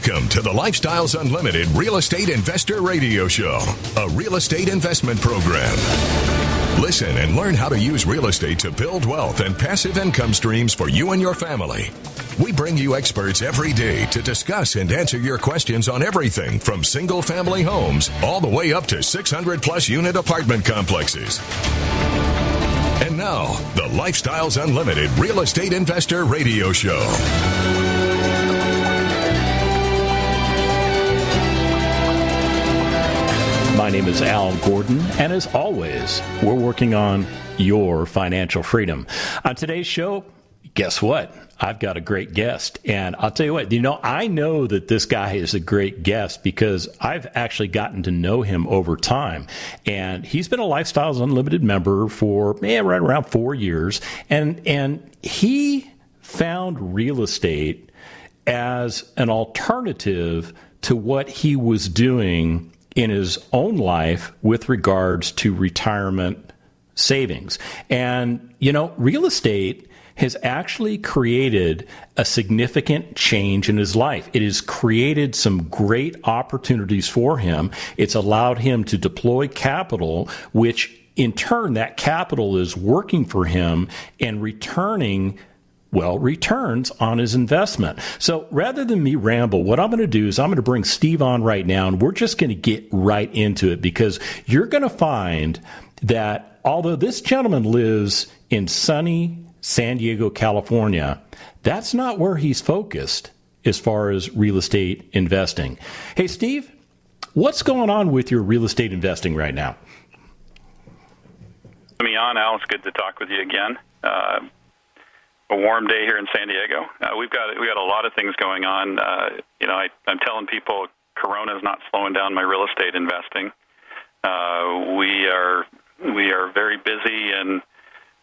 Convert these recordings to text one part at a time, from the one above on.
Welcome to the Lifestyles Unlimited Real Estate Investor Radio Show, a real estate investment program. Listen and learn how to use real estate to build wealth and passive income streams for you and your family. We bring you experts every day to discuss and answer your questions on everything from single-family homes all the way up to 600-plus unit apartment complexes. And now, the Lifestyles Unlimited Real Estate Investor Radio Show. My name is Al Gordon, and as always, we're working on your financial freedom. On today's show, guess what? I've got a great guest, and I'll tell you what, I know that this guy is a great guest because I've actually gotten to know him over time, and he's been a Lifestyles Unlimited member for right around 4 years, and he found real estate as an alternative to what he was doing in his own life with regards to retirement savings. And, real estate has actually created a significant change in his life. It has created some great opportunities for him. It's allowed him to deploy capital, which in turn, that capital is working for him and returns on his investment. So rather than me ramble, what I'm going to do is I'm going to bring Steve on right now, and we're just going to get right into it because you're going to find that although this gentleman lives in sunny San Diego, California, that's not where he's focused as far as real estate investing. Hey, Steve, what's going on with your real estate investing right now? Al, it's good to talk with you again. A warm day here in San Diego. We got a lot of things going on. I'm telling people Corona is not slowing down my real estate investing. We are very busy in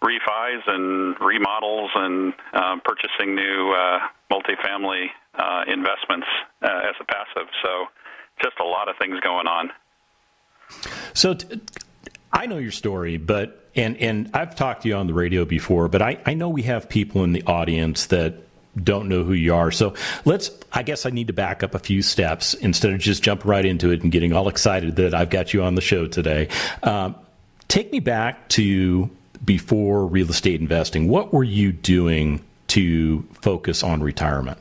refis and remodels and purchasing new multifamily investments as a passive. So just a lot of things going on. So I know your story, but and I've talked to you on the radio before, but I know we have people in the audience that don't know who you are. So I guess I need to back up a few steps instead of just jumping right into it and getting all excited that I've got you on the show today. Take me back to before real estate investing. What were you doing to focus on retirement?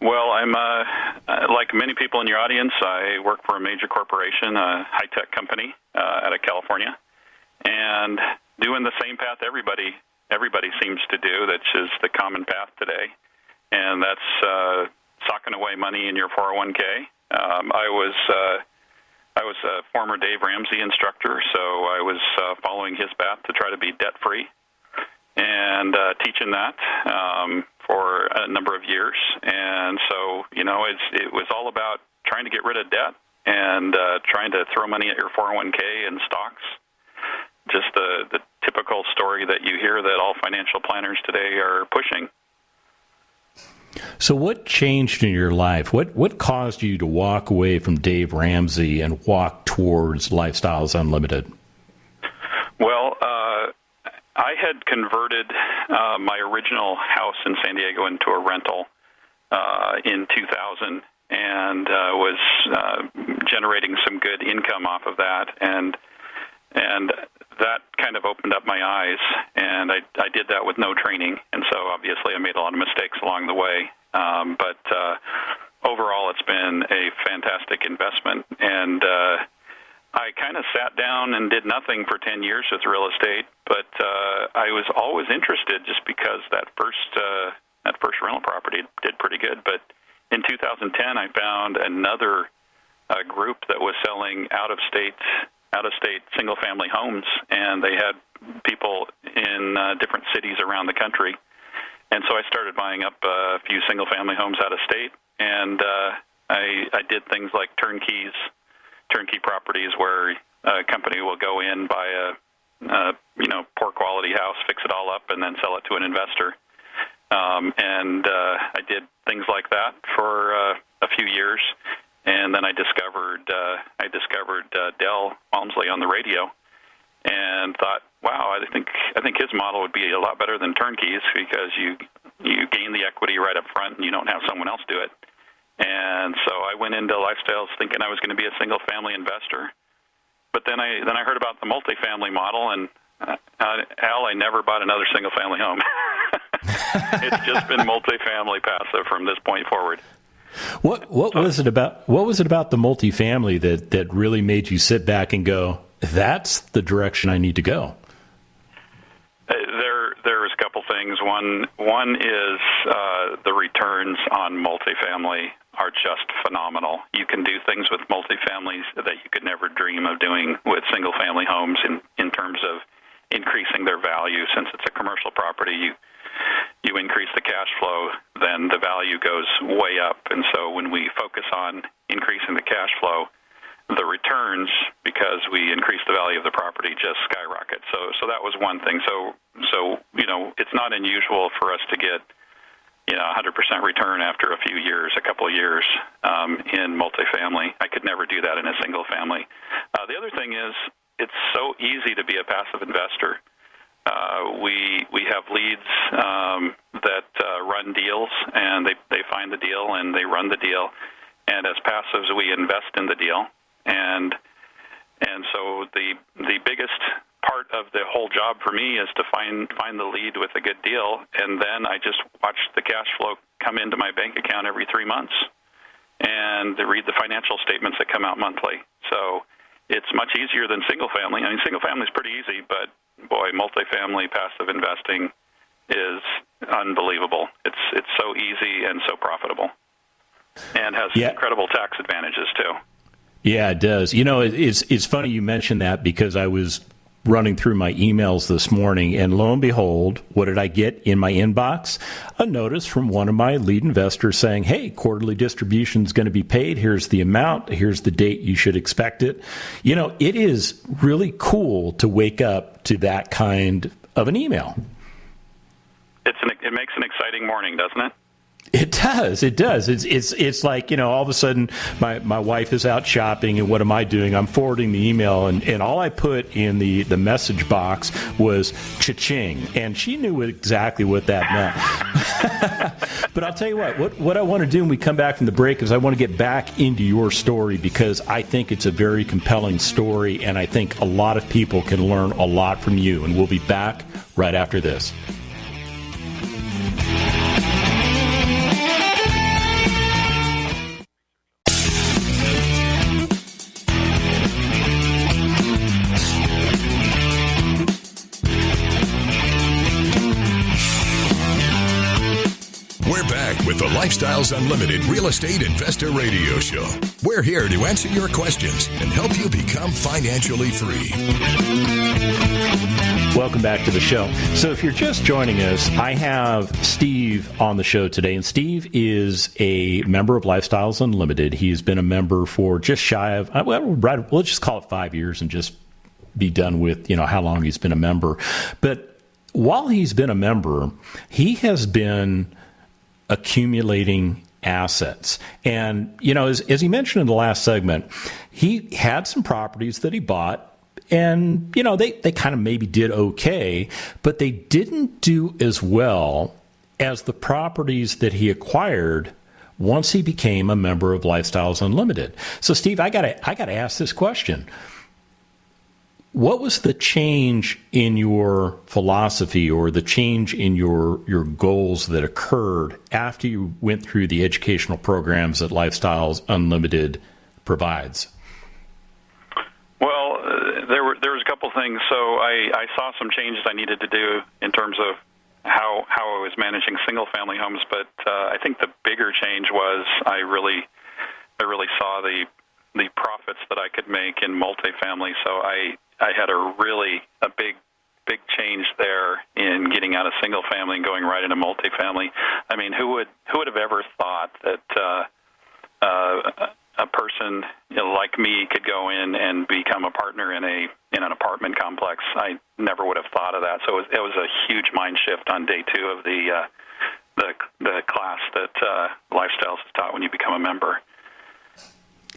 Well, I'm like many people in your audience, I work for a major corporation, a high-tech company out of California, and doing the same path everybody seems to do, that's just the common path today, and that's socking away money in your 401k. I was a former Dave Ramsey instructor, so I was following his path to try to be debt-free and teaching that for a number of years. And so, it was all about trying to get rid of debt and trying to throw money at your 401k and stocks. Just the typical story that you hear that all financial planners today are pushing. So what changed in your life? What caused you to walk away from Dave Ramsey and walk towards Lifestyles Unlimited? Well, I had converted my original house in San Diego into a rental in 2000 and was generating some good income off of that. And that kind of opened up my eyes, and I did that with no training, and so obviously I made a lot of mistakes along the way. But overall, it's been a fantastic investment, and I kind of sat down and did nothing for 10 years with real estate, but I was always interested just because that first rental property did pretty good. But in 2010, I found another group that was selling out-of-state single-family homes, and they had people in different cities around the country. And so I started buying up a few single-family homes out of state, and I did things like turnkey properties where a company will go in, buy a poor quality house, fix it all up, and then sell it to an investor. And I did things like that for a few years. And then I discovered Del Walmsley on the radio, and thought, wow, I think his model would be a lot better than turnkeys because you gain the equity right up front and you don't have someone else do it. And so I went into lifestyles thinking I was going to be a single-family investor. But then I heard about the multifamily model, and Al, I never bought another single-family home. It's just been multifamily passive from this point forward. What was it about? What was it about the multifamily that really made you sit back and go, "That's the direction I need to go"? There's a couple things. One is the returns on multifamily are just phenomenal. You can do things with multifamilies that you could never dream of doing with single-family homes in terms of increasing their value. Since it's a commercial property, you increase the cash flow, then the value goes way up. And so when we focus on increasing the cash flow, the returns, because we increase the value of the property, just skyrocket. So that was one thing. So it's not unusual for us to get 100% return after a few years, a couple of years in multifamily. I could never do that in a single family. The other thing is it's so easy to be a passive investor. We have leads that run deals, and they find the deal and they run the deal. And as passives, we invest in the deal. And so the biggest part of the whole job for me is to find the lead with a good deal, and then I just watch the cash flow come into my bank account every 3 months and read the financial statements that come out monthly. So it's much easier than single family. I mean, single family is pretty easy, but boy, multifamily passive investing is unbelievable. It's so easy and so profitable, and has incredible tax advantages too. Yeah, it does. It's funny you mentioned that, because I was running through my emails this morning, and lo and behold, what did I get in my inbox? A notice from one of my lead investors saying, "Hey, quarterly distribution is going to be paid. Here's the amount. Here's the date you should expect it." It is really cool to wake up to that kind of an email. It makes an exciting morning, doesn't it? It does. It does. It's like, all of a sudden my wife is out shopping, and what am I doing? I'm forwarding the email, and all I put in the message box was cha-ching, and she knew exactly what that meant. But I'll tell you what I want to do when we come back from the break is I want to get back into your story, because I think it's a very compelling story, and I think a lot of people can learn a lot from you, and we'll be back right after this. With the Lifestyles Unlimited Real Estate Investor Radio Show. We're here to answer your questions and help you become financially free. Welcome back to the show. So if you're just joining us, I have Steve on the show today. And Steve is a member of Lifestyles Unlimited. He's been a member for just shy of, let's just call it 5 years and just be done with, how long he's been a member. But while he's been a member, he has been accumulating assets. And, as he mentioned in the last segment, he had some properties that he bought, and, they kind of maybe did okay, but they didn't do as well as the properties that he acquired once he became a member of Lifestyles Unlimited. So, Steve, I gotta ask this question. What was the change in your philosophy, or the change in your goals that occurred after you went through the educational programs that Lifestyles Unlimited provides? Well, there was a couple things. So I saw some changes I needed to do in terms of how I was managing single-family homes, but I think the bigger change was I really saw the profits that I could make in multifamily. So I had a big change there in getting out of single family and going right into multifamily. I mean, who would have ever thought that a person like me could go in and become a partner in an apartment complex? I never would have thought of that. So it was a huge mind shift on day 2 of the class that Lifestyles is taught when you become a member.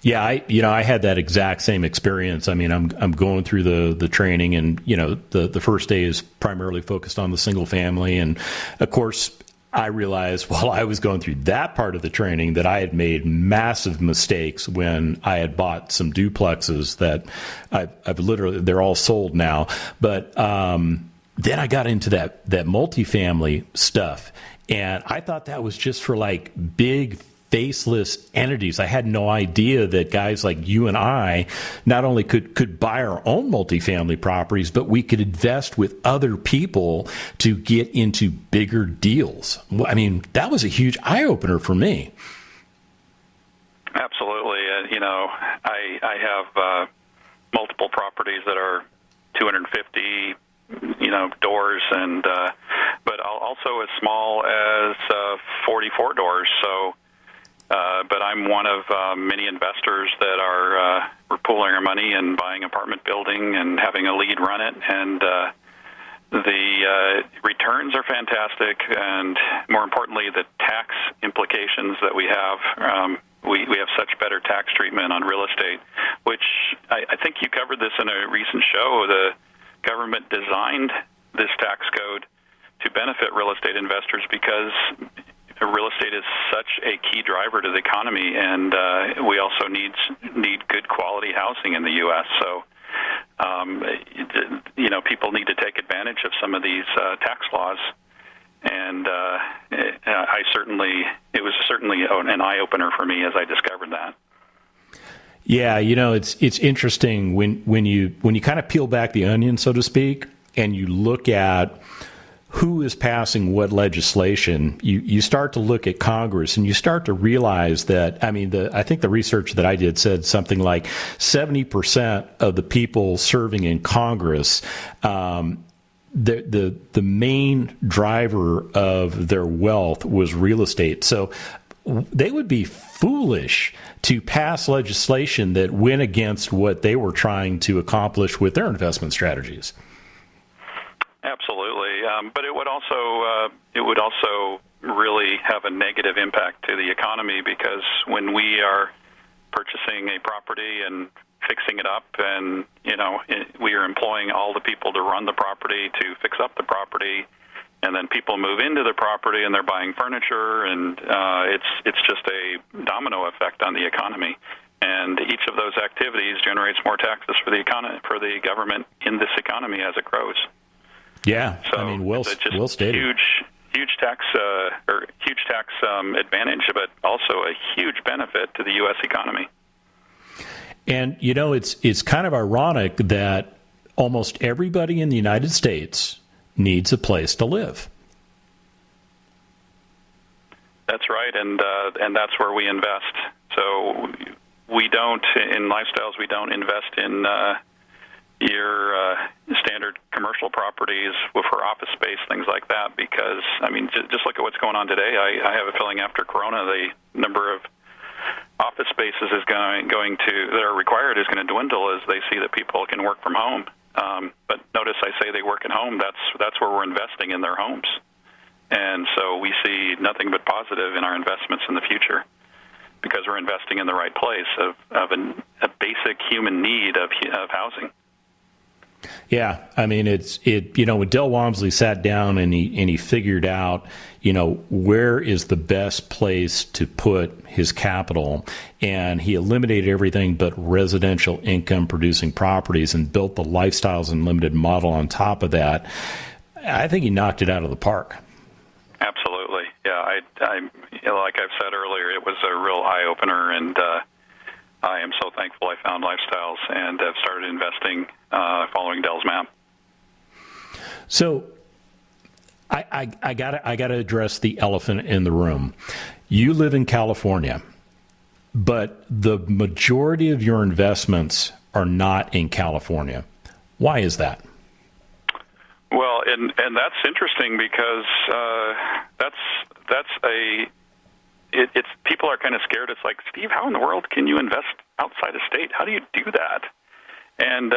Yeah, I had that exact same experience. I mean, I'm going through the training, and the first day is primarily focused on the single family, and of course I realized while I was going through that part of the training that I had made massive mistakes when I had bought some duplexes that I've literally, they're all sold now. But then I got into that multifamily stuff, and I thought that was just for like big faceless entities. I had no idea that guys like you and I not only could buy our own multifamily properties, but we could invest with other people to get into bigger deals. I mean, that was a huge eye-opener for me. Absolutely. I have multiple properties that are 250 doors, and but also as small as 44 doors. So but I'm one of many investors that are we're pooling our money and buying apartment building and having a lead run it, and the returns are fantastic, and more importantly, the tax implications that we have. We have such better tax treatment on real estate, which I think you covered this in a recent show. The government designed this tax code to benefit real estate investors because real estate is such a key driver to the economy, and we also need good quality housing in the U.S. So, people need to take advantage of some of these tax laws, and it was certainly an eye opener for me as I discovered that. Yeah, it's interesting when you kind of peel back the onion, so to speak, and you look at who is passing what legislation, you start to look at Congress and you start to realize that, I think the research that I did said something like 70% of the people serving in Congress, the main driver of their wealth was real estate. So they would be foolish to pass legislation that went against what they were trying to accomplish with their investment strategies. Absolutely, but it would also really have a negative impact to the economy, because when we are purchasing a property and fixing it up, and we are employing all the people to run the property, to fix up the property, and then people move into the property and they're buying furniture, and it's just a domino effect on the economy. And each of those activities generates more taxes for the government in this economy as it grows. Yeah, so well stated. Huge tax advantage, but also a huge benefit to the U.S. economy. And it's kind of ironic that almost everybody in the United States needs a place to live. That's right, and that's where we invest. So we don't, in Lifestyles, we don't invest in your standard commercial properties for office space, things like that, because, just look at what's going on today. I have a feeling after Corona, the number of office spaces is going to that are required is going to dwindle as they see that people can work from home. But notice I say they work at home. That's where we're investing in their homes. And so we see nothing but positive in our investments in the future, because we're investing in the right place of a basic human need of housing. Yeah, when Del Walmsley sat down and he figured out, where is the best place to put his capital, and he eliminated everything but residential income producing properties and built the Lifestyles Unlimited model on top of that. I think he knocked it out of the park. Absolutely. Yeah, I like I've said earlier, it was a real eye-opener, and I am so thankful I found Lifestyles and have started investing following Del's map. So I gotta address the elephant in the room. You live in California, but the majority of your investments are not in California. Why is that? Well, and that's interesting, because it's people are kind of scared. It's like, Steve, how in the world can you invest outside of state? How do you do that? And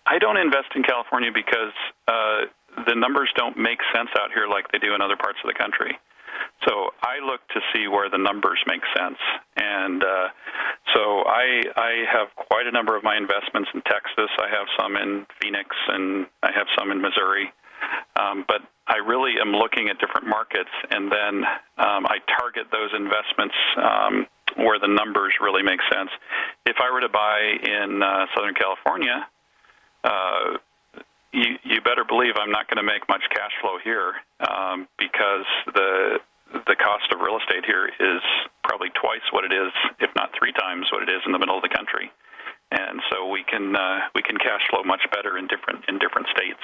I don't invest in California because the numbers don't make sense out here like they do in other parts of the country. So I look to see where the numbers make sense. And so I have quite a number of my investments in Texas. I have some in Phoenix, and I have some in Missouri. But I really am looking at different markets, and then I target those investments where the numbers really make sense. If I were to buy in Southern California, you better believe I'm not going to make much cash flow here because the cost of real estate here is probably twice what it is, if not 3 times what it is in the middle of the country. And so we can cash flow much better in different states.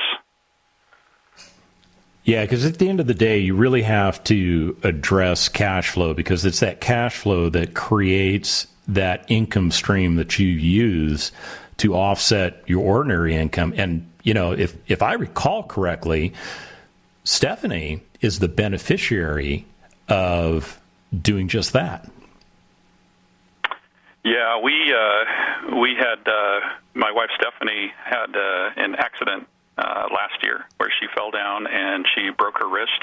Yeah, because at the end of the day, you really have to address cash flow, because it's that cash flow that creates that income stream that you use to offset your ordinary income. And, you know, if I recall correctly, Stephanie is the beneficiary of doing just that. Yeah, we had, my wife Stephanie had an accident last year where she fell down and she broke her wrist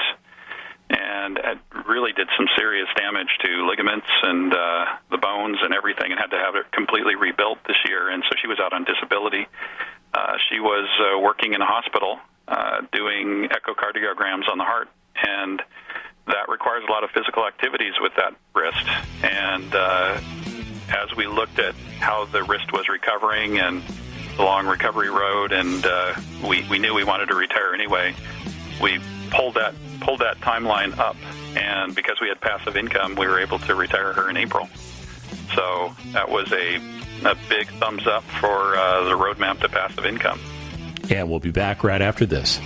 and really did some serious damage to ligaments and the bones and everything, and had to have it completely rebuilt this year. And so she was out on disability. She was working in a hospital doing echocardiograms on the heart, and that requires a lot of physical activities with that wrist. And as we looked at how the wrist was recovering and the long recovery road, and we knew we wanted to retire anyway, we pulled that timeline up, and because we had passive income, we were able to retire her in April. So that was a big thumbs up for the roadmap to passive income. And we'll be back right after this.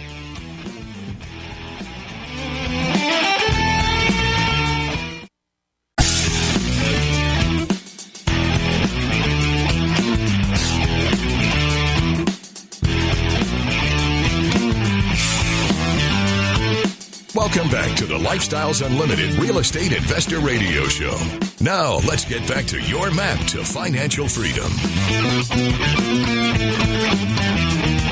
Welcome back to the Lifestyles Unlimited Real Estate Investor Radio Show. Now, let's get back to your map to financial freedom.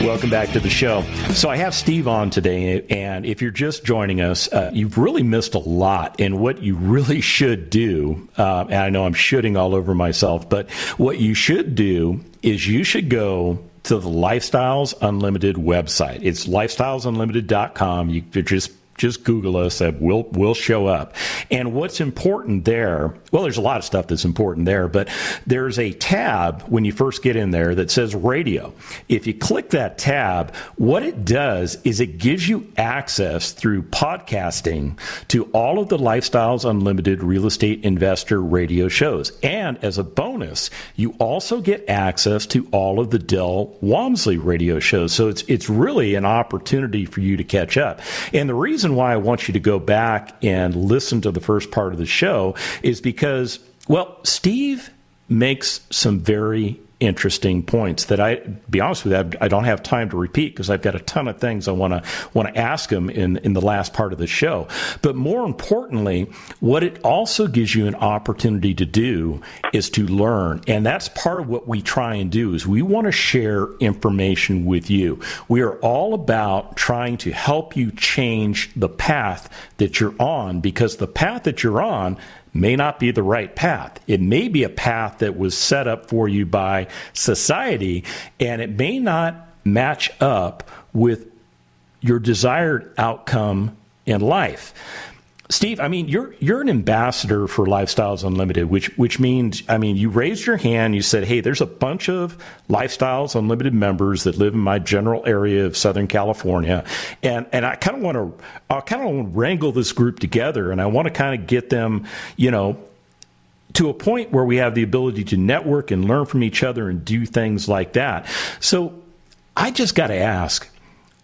Welcome back to the show. So I have Steve on today, and if you're just joining us, you've really missed a lot. And what you really should do, and I know I'm shooting all over myself, but what you should do is you should go to the Lifestyles Unlimited website. It's lifestylesunlimited.com. You just Google us, we'll show up. And what's important there, well, there's a lot of stuff that's important there, but there's a tab when you first get in there that says radio. If you click that tab, what it does is it gives you access through podcasting to all of the Lifestyles Unlimited Real Estate Investor radio shows. And as a bonus, you also get access to all of the Del Walmsley radio shows. So it's really an opportunity for you to catch up. And the reason why I want you to go back and listen to the first part of the show is because, well, Steve makes some very interesting points that be honest with you, I don't have time to repeat because I've got a ton of things I want to ask him in the last part of the show. But more importantly, what it also gives you an opportunity to do is to learn. And that's part of what we try and do is we want to share information with you. We are all about trying to help you change the path that you're on, because the path that you're on may not be the right path. It may be a path that was set up for you by society, and it may not match up with your desired outcome in life. Steve, I mean, you're an ambassador for Lifestyles Unlimited, which means, I mean, you raised your hand, you said, hey, there's a bunch of Lifestyles Unlimited members that live in my general area of Southern California, and I kind of want to wrangle this group together, and I want to kind of get them, you know, to a point where we have the ability to network and learn from each other and do things like that. So I just got to ask,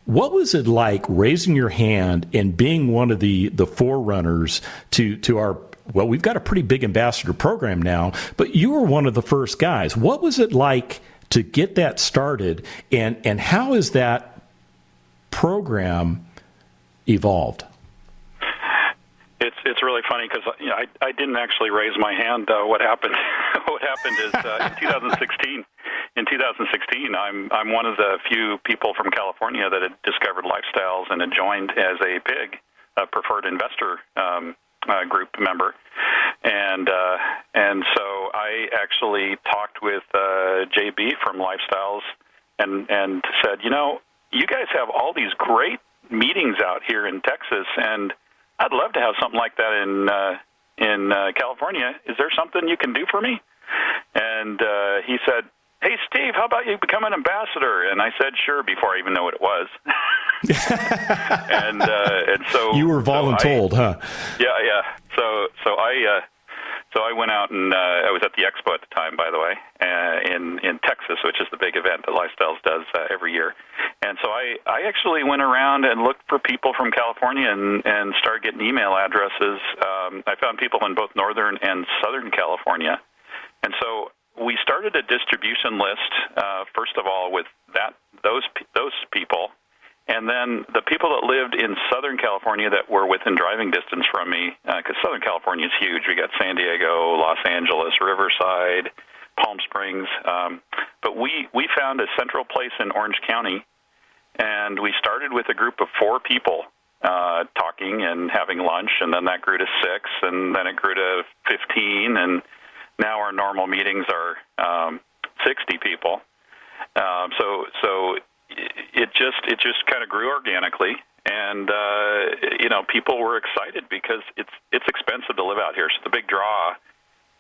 what was it like raising your hand and being one of the forerunners to our, well, we've got a pretty big ambassador program now, but you were one of the first guys. What was it like to get that started, and how has that program evolved? It's really funny because I didn't actually raise my hand. What happened is in 2016. In 2016, I'm one of the few people from California that had discovered Lifestyles and had joined as a PIG, a preferred investor group member, and so I actually talked with JB from Lifestyles and said, you know, you guys have all these great meetings out here in Texas, and I'd love to have something like that in California. Is there something you can do for me? And he said, hey, Steve, how about you become an ambassador? And I said, sure, before I even know what it was. and so you were voluntold, huh? Yeah. So I went out, and I was at the expo at the time, by the way, in Texas, which is the big event that Lifestyles does every year. And so I actually went around and looked for people from California and started getting email addresses. I found people in both Northern and Southern California. And so we started a distribution list, first of all, with those people. And then the people that lived in Southern California that were within driving distance from me, because Southern California is huge. We got San Diego, Los Angeles, Riverside, Palm Springs. But we found a central place in Orange County, and we started with a group of 4 people talking and having lunch, and then that grew to 6, and then it grew to 15, and now our normal meetings are 60 people. So it just kind of grew organically, and people were excited because it's expensive to live out here. So the big draw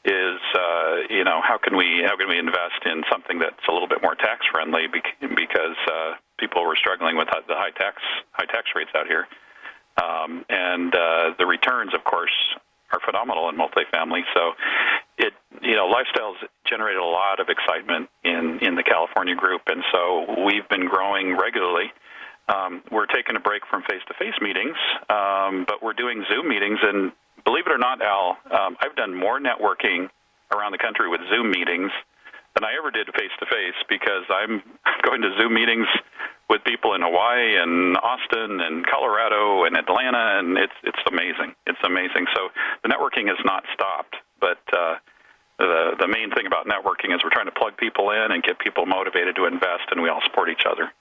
is how can we invest in something that's a little bit more tax friendly because people were struggling with the high tax rates out here, and the returns, of course, are phenomenal in multifamily. So Lifestyles generated a lot of excitement in the California group, and so we've been growing regularly. We're taking a break from face-to-face meetings, but we're doing Zoom meetings, and believe it or not, Al, I've done more networking around the country with Zoom meetings than I ever did face-to-face, because I'm going to Zoom meetings with people in Hawaii and Austin and Colorado and Atlanta, and it's amazing. It's amazing. So the networking has not stopped, but the main thing about networking is we're trying to plug people in and get people motivated to invest, and we all support each other.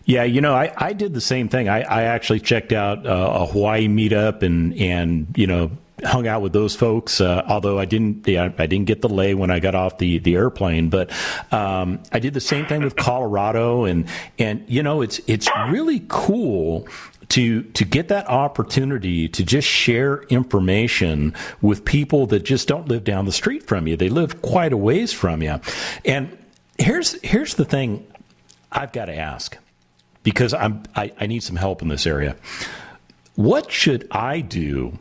Yeah, I did the same thing. I actually checked out a Hawaii meetup and hung out with those folks. Although I didn't get the lay when I got off the airplane, but I did the same thing with Colorado, and it's really cool to get that opportunity to just share information with people that just don't live down the street from you. They live quite a ways from you. And here's the thing I've got to ask, because I need some help in this area. What should I do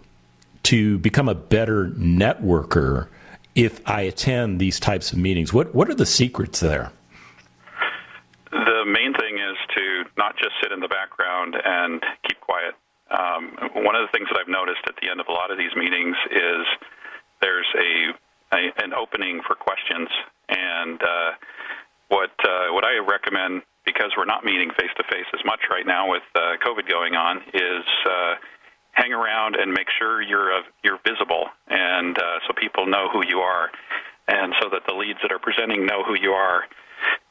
to become a better networker if I attend these types of meetings? What are the secrets there? The main thing is to not just sit in the background and keep quiet. One of the things that I've noticed at the end of a lot of these meetings is there's an opening for questions. And what I recommend, because we're not meeting face-to-face as much right now with COVID going on, is hang around and make sure you're visible, and so people know who you are, and so that the leads that are presenting know who you are,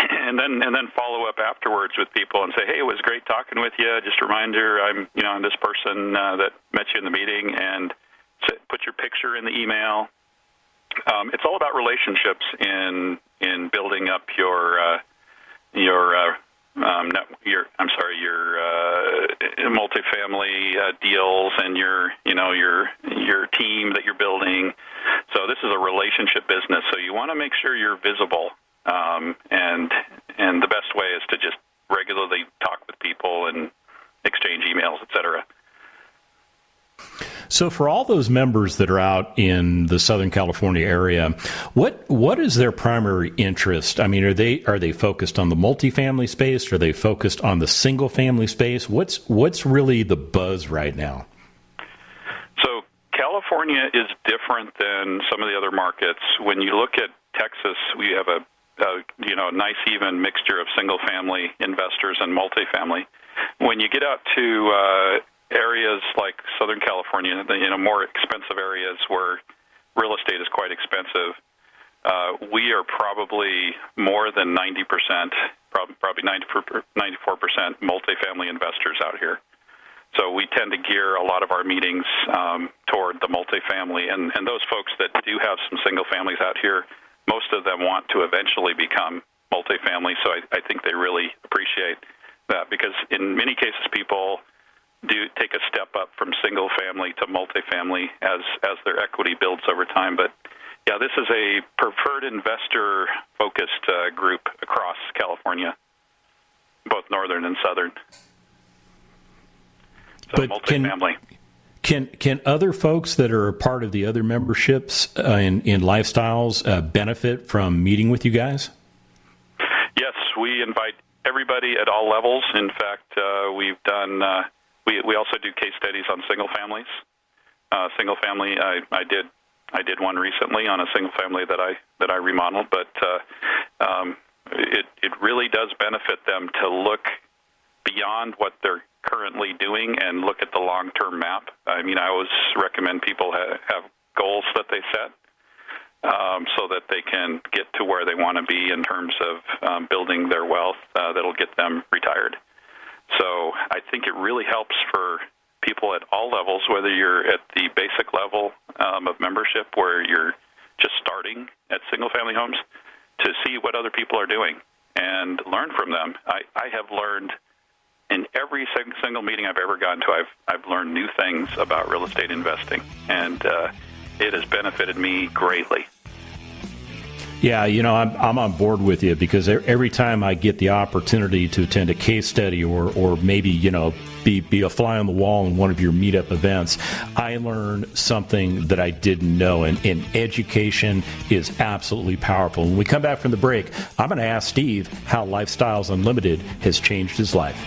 and then follow up afterwards with people and say, hey, it was great talking with you. Just a reminder, I'm this person that met you in the meeting, and put your picture in the email. It's all about relationships in building up your multifamily deals and your team that you're building. So this is a relationship business. So you want to make sure you're visible, and the best way is to just regularly talk with people and exchange emails, etc. So for all those members that are out in the Southern California area, what is their primary interest? I mean, are they focused on the multifamily space? Are they focused on the single family space? What's really the buzz right now? So California is different than some of the other markets. When you look at Texas, we have a nice even mixture of single family investors and multifamily. When you get out to areas like Southern California, more expensive areas where real estate is quite expensive, we are probably more than 90%, probably 94% multifamily investors out here. So we tend to gear a lot of our meetings toward the multifamily, and those folks that do have some single families out here, most of them want to eventually become multifamily, so I think they really appreciate that, because in many cases people do take a step up from single family to multifamily as their equity builds over time. But yeah, this is a preferred investor focused group across California, both northern and southern. So but multifamily. Can other folks that are a part of the other memberships in Lifestyles benefit from meeting with you guys? Yes, we invite everybody at all levels. In fact, we've done. We also do case studies on single families. Single family, I did one recently on a single family that I remodeled, but it really does benefit them to look beyond what they're currently doing and look at the long-term map. I mean, I always recommend people have goals that they set so that they can get to where they want to be in terms of building their wealth that'll get them retired. So I think it really helps for people at all levels, whether you're at the basic level of membership where you're just starting at single-family homes, to see what other people are doing and learn from them. I have learned in every single meeting I've ever gone to, I've learned new things about real estate investing, and it has benefited me greatly. Yeah, I'm on board with you, because every time I get the opportunity to attend a case study or maybe, be a fly on the wall in one of your meetup events, I learn something that I didn't know, and education is absolutely powerful. When we come back from the break, I'm going to ask Steve how Lifestyles Unlimited has changed his life.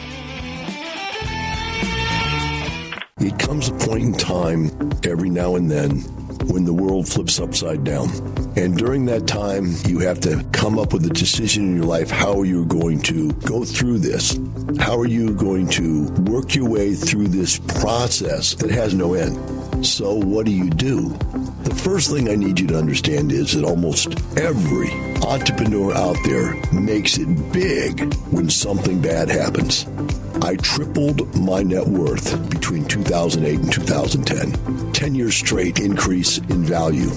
It comes a point in time every now and then when the world flips upside down. And during that time, you have to come up with a decision in your life. How are you going to go through this? How are you going to work your way through this process that has no end? So what do? The first thing I need you to understand is that almost every entrepreneur out there makes it big when something bad happens. I tripled my net worth between 2008 and 2010. 10 years straight increase in value.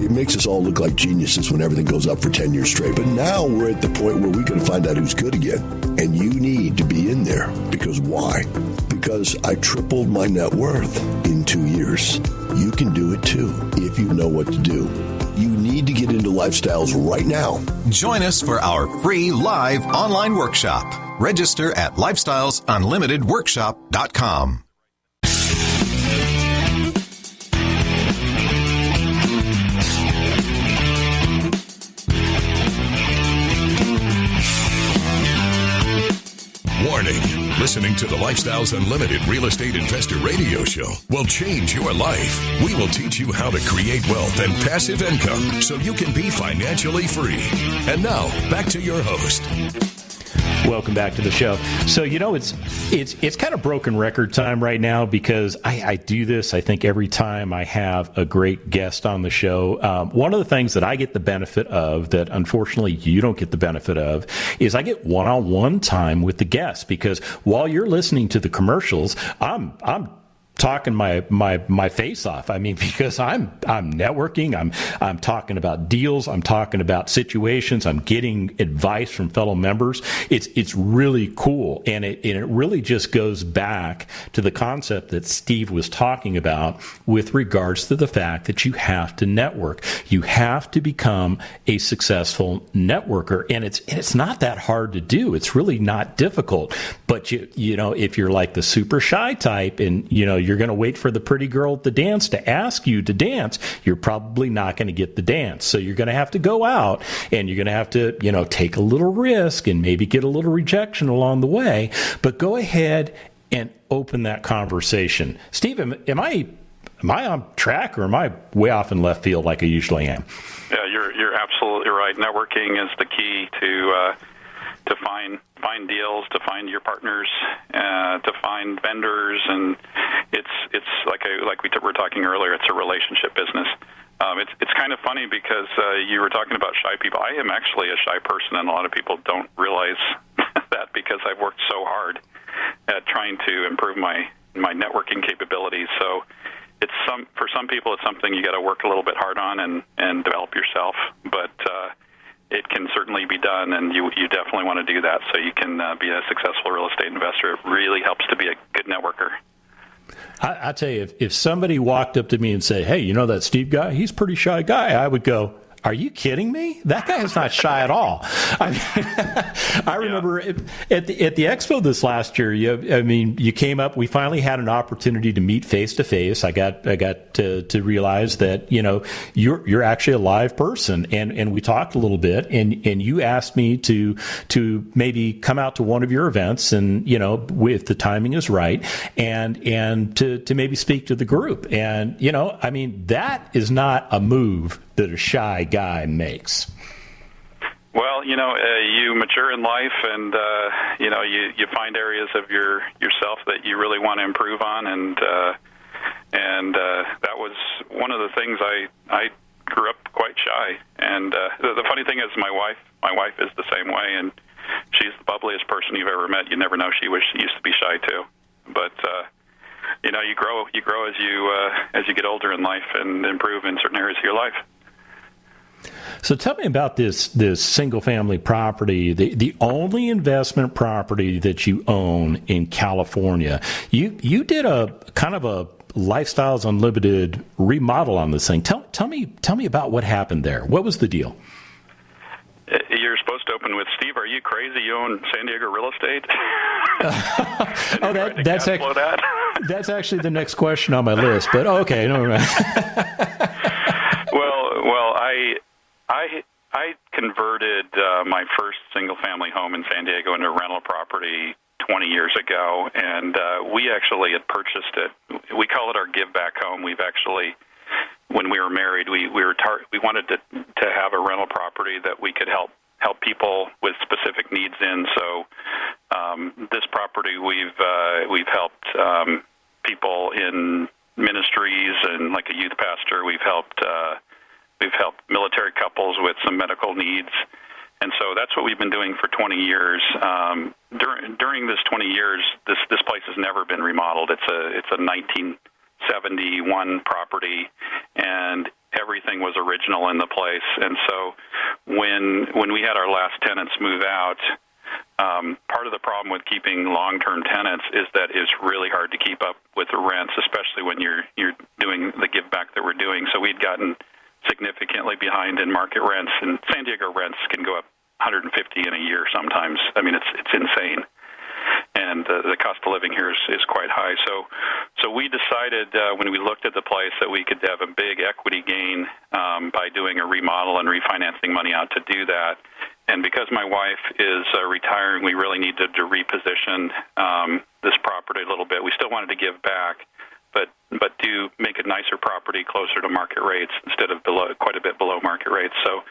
It makes us all look like geniuses when everything goes up for 10 years straight. But now we're at the point where we can find out who's good again. And you need to be in there. Because why? Because I tripled my net worth in 2 years. You can do it too if you know what to do. You need to get into Lifestyles right now. Join us for our free live online workshop. Register at lifestylesunlimitedworkshop.com. Warning, listening to the Lifestyles Unlimited Real Estate Investor Radio Show will change your life. We will teach you how to create wealth and passive income so you can be financially free. And now, back to your host. Welcome back to the show. So, it's kind of broken record time right now, because I do this, I think, every time I have a great guest on the show. One of the things that I get the benefit of that, unfortunately, you don't get the benefit of is I get one-on-one time with the guest, because while you're listening to the commercials, I'm talking my face off. I mean, because I'm networking, I'm talking about deals, I'm talking about situations, I'm getting advice from fellow members. It's really cool, and it really just goes back to the concept that Steve was talking about with regards to the fact that you have to network. You have to become a successful networker, and it's not that hard to do. It's really not difficult. But if you're like the super shy type, and you're going to wait for the pretty girl at the dance to ask you to dance, you're probably not going to get the dance. So you're going to have to go out, and you're going to have to, take a little risk and maybe get a little rejection along the way. But go ahead and open that conversation. Steve, am I on track, or am I way off in left field like I usually am? Yeah, you're absolutely right. Networking is the key to find deals, to find your partners, to find vendors, and it's like we were talking earlier. It's a relationship business. It's kind of funny because you were talking about shy people. I am actually a shy person, and a lot of people don't realize that, because I've worked so hard at trying to improve my networking capabilities. So for some people, it's something you got to work a little bit hard on and develop yourself. But it can certainly be done, and you definitely want to do that so you can be a successful real estate investor. It really helps to be a good networker. I tell you, if somebody walked up to me and said, hey, you know that Steve guy? He's a pretty shy guy. I would go, are you kidding me? That guy is not shy at all. I mean, I remember at the expo this last year, you came up, we finally had an opportunity to meet face to face. I got to realize that, you're actually a live person, and we talked a little bit, and you asked me to maybe come out to one of your events, and, if the timing is right, and to maybe speak to the group. And, that is not a move that a shy guy makes. Well, you mature in life, and you find areas of yourself that you really want to improve on, and that was one of the things. I grew up quite shy, and the funny thing is, my wife is the same way, and she's the bubbliest person you've ever met. You never know she used to be shy too, but you grow as you get older in life and improve in certain areas of your life. So tell me about this single-family property, the only investment property that you own in California. You did a kind of a Lifestyles Unlimited remodel on this thing. Tell me about what happened there. What was the deal? You're supposed to open with, Steve, are you crazy? You own San Diego real estate? That's actually the next question on my list. But okay, no. Well, I converted my first single-family home in San Diego into a rental property 20 years ago, and we actually had purchased it. We call it our give-back home. We've actually, when we were married, we wanted to have a rental property that we could help people with specific needs in. So this property we've helped people in ministries, and like a youth pastor, we've helped military couples with some medical needs, and so that's what we've been doing for 20 years. During this 20 years, this place has never been remodeled. It's a 1971 property, and everything was original in the place. And so when we had our last tenants move out, part of the problem with keeping long-term tenants is that it's really hard to keep up with the rents, especially when you're doing the give back that we're doing. So we'd gotten significantly behind in market rents, and San Diego rents can go up 150 in a year sometimes. I mean, it's insane, and the cost of living here is quite high. So we decided when we looked at the place that we could have a big equity gain by doing a remodel and refinancing money out to do that. And because my wife is retiring, we really needed to reposition this property a little bit. We still wanted to give back, but do make a nicer property closer to market rates instead of quite a bit below market rates. So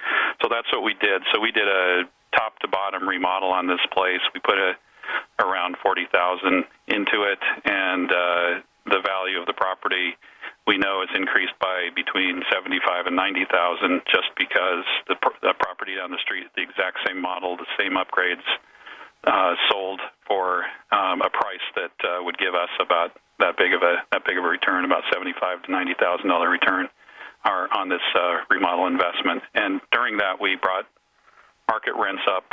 that's what we did. So we did a top to bottom remodel on this place. We put around $40,000 into it, and the value of the property we know is increased by between $75,000 and $90,000 just because the property down the street, the exact same model, the same upgrades, sold for a price that would give us about that big of a return, about $75,000 to $90,000 return on this remodel investment. And during that, we brought market rents up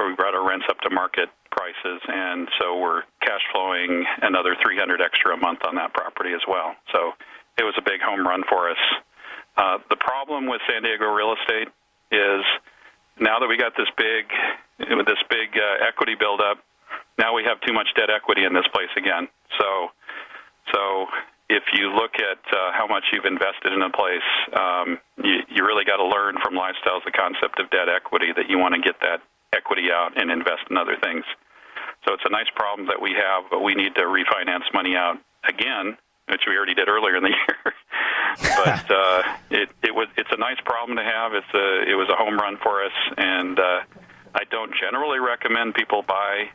we brought our rents up to market prices, and so we're cash flowing another $300 extra a month on that property as well. So it was a big home run for us. The problem with San Diego real estate is now that we got this big equity buildup, now we have too much debt equity in this place again. So if you look at how much you've invested in a place, you really got to learn from Lifestyles the concept of debt equity, that you want to get that equity out and invest in other things. So it's a nice problem that we have, but we need to refinance money out again, which we already did earlier in the year. But it's a nice problem to have. It was a home run for us, and I don't generally recommend people buy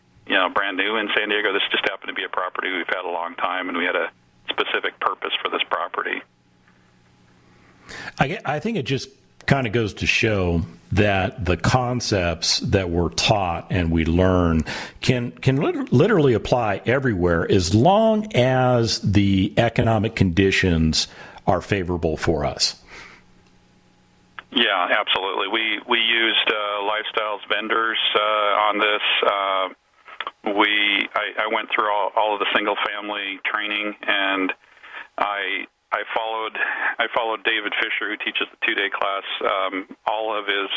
brand new in San Diego. This just happened to be a property we've had a long time, and we had a specific purpose for this property. I think it just kind of goes to show that the concepts that we're taught and we learn can literally apply everywhere as long as the economic conditions are favorable for us. Yeah, absolutely. We used Lifestyles vendors on this. I went through all of the single family training, and I followed David Fisher, who teaches the 2-day class, all of his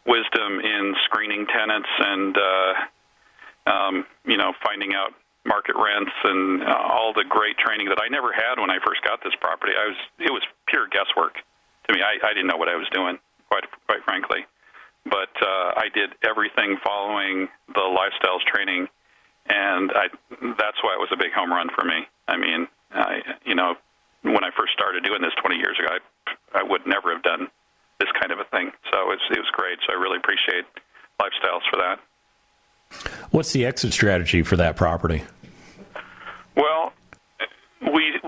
wisdom in screening tenants and finding out market rents and all the great training that I never had when I first got this property. It was pure guesswork to me. I didn't know what I was doing, quite frankly. But I did everything following the Lifestyles training, and that's why it was a big home run for me. I mean, when I first started doing this 20 years ago, I would never have done this kind of a thing. So it was great. So I really appreciate Lifestyles for that. What's the exit strategy for that property? Well, we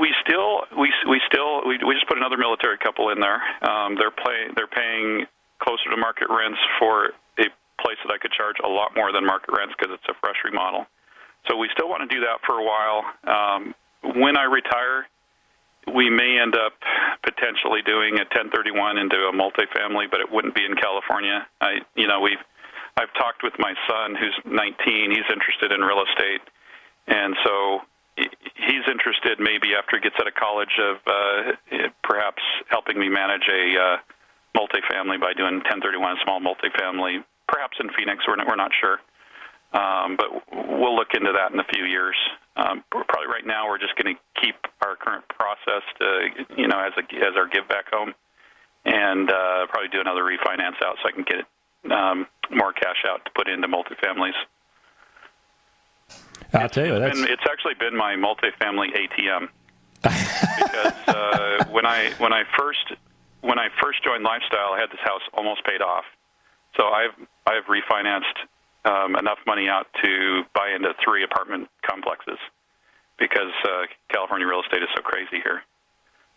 just put another military couple in there. They're paying closer to market rents for a place that I could charge a lot more than market rents because it's a fresh remodel. So we still want to do that for a while. When I retire, we may end up potentially doing a 1031 into a multifamily, but it wouldn't be in California. I've talked with my son, who's 19. He's interested in real estate, and so he's interested maybe after he gets out of college of perhaps helping me manage a multifamily by doing 1031, a small multifamily, perhaps in Phoenix. We're not sure, but we'll look into that in a few years. Probably right now we're just going to keep our current process as our give back home, and probably do another refinance out so I can get more cash out to put into multifamilies. I'll tell you, it's actually been my multifamily ATM because when I first joined Lifestyle, I had this house almost paid off, so I've refinanced enough money out to buy into 3 apartment complexes because California real estate is so crazy here.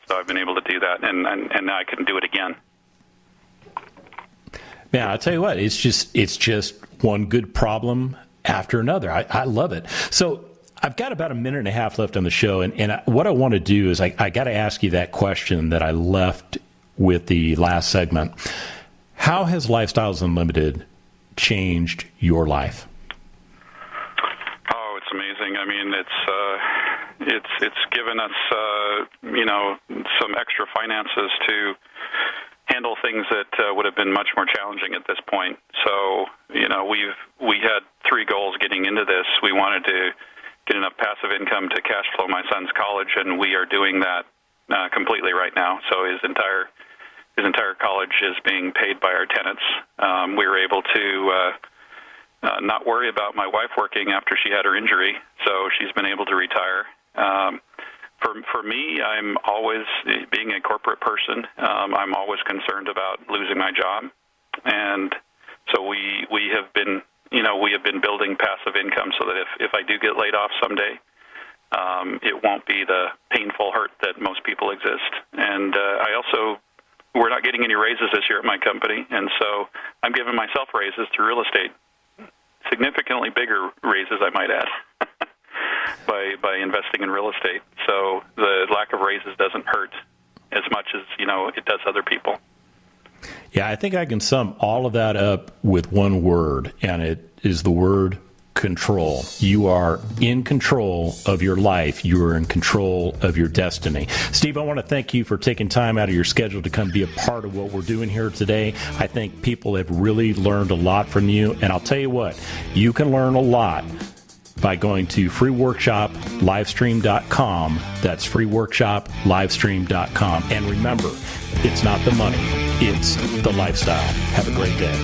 So I've been able to do that, and now I can do it again. Man, I'll tell you what, it's just one good problem after another. I love it. So I've got about a minute and a half left on the show, and what I want to do is I got to ask you that question that I left with the last segment. How has Lifestyles Unlimited changed your life? Oh, it's amazing. I mean, it's given us some extra finances to handle things that would have been much more challenging at this point. So, we had 3 goals getting into this. We wanted to get enough passive income to cash flow my son's college, and we are doing that completely right now. So his entire college is being paid by our tenants. We were able to not worry about my wife working after she had her injury, so she's been able to retire. For me, I'm always, being a corporate person, I'm always concerned about losing my job, and so we have been building passive income so that if I do get laid off someday, it won't be the painful hurt that most people exist. And we're not getting any raises this year at my company, and so I'm giving myself raises through real estate, significantly bigger raises, I might add. By investing in real estate. So the lack of raises doesn't hurt as much as, it does other people. Yeah, I think I can sum all of that up with one word, and it is the word control. You are in control of your life. You are in control of your destiny. Steve, I want to thank you for taking time out of your schedule to come be a part of what we're doing here today. I think people have really learned a lot from you, and I'll tell you what, you can learn a lot by going to freeworkshoplivestream.com. That's freeworkshoplivestream.com. And remember, it's not the money, it's the lifestyle. Have a great day.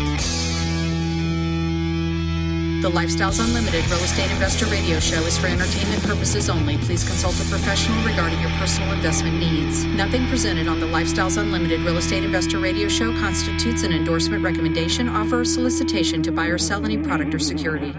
The Lifestyles Unlimited Real Estate Investor Radio Show is for entertainment purposes only. Please consult a professional regarding your personal investment needs. Nothing presented on the Lifestyles Unlimited Real Estate Investor Radio Show constitutes an endorsement, recommendation, offer, or solicitation to buy or sell any product or security.